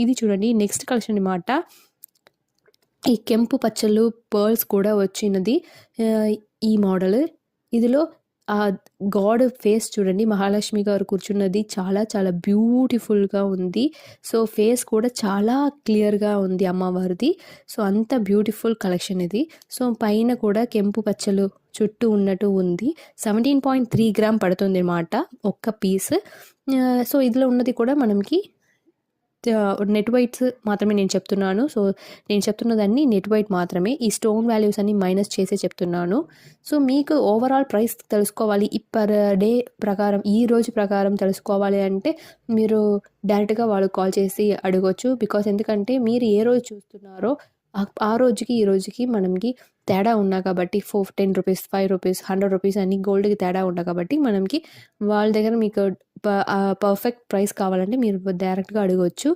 ఇది చూడండి next collection అనమాట. ఈ కెంపు పచ్చలు పర్ల్స్ కూడా వచ్చినది ఈ మోడల్. ఇందులో గాడ్ ఫేస్ చూడండి, మహాలక్ష్మి గారు కూర్చున్నది చాలా చాలా బ్యూటిఫుల్గా ఉంది. సో ఫేస్ కూడా చాలా క్లియర్గా ఉంది అమ్మవారిది. సో అంత బ్యూటిఫుల్ కలెక్షన్ ఇది. సో పైన కూడా కెంపు పచ్చలు చుట్టూ ఉన్నట్టు ఉంది. 17.3 గ్రామ్ పడుతుంది అన్నమాట ఒక్క పీస్. సో ఇందులో ఉన్నది కూడా మనకి నెట్ వైట్స్ మాత్రమే నేను చెప్తున్నాను. సో నేను చెప్తున్నదన్నీ నెట్ వైట్ మాత్రమే. ఈ స్టోన్ వాల్యూస్ అన్ని మైనస్ చేసే చెప్తున్నాను. సో మీకు ఓవరాల్ ప్రైస్ తెలుసుకోవాలి ఈ పర్ డే ప్రకారం, ఈ రోజు ప్రకారం తెలుసుకోవాలి అంటే మీరు డైరెక్ట్గా వాళ్ళకి కాల్ చేసి అడగొచ్చు. బికాస్ ఎందుకంటే మీరు ఏ రోజు చూస్తున్నారో ఆ రోజుకి ఈ రోజుకి మనకి తేడా ఉన్నా కాబట్టి 10 రూపీస్, 5 రూపీస్, 100 రూపీస్ అన్ని గోల్డ్కి తేడా ఉన్నా కాబట్టి మనకి వాళ్ళ దగ్గర మీకు పర్ఫెక్ట్ ప్రైస్ కావాలంటే మీరు డైరెక్ట్గా అడగవచ్చు.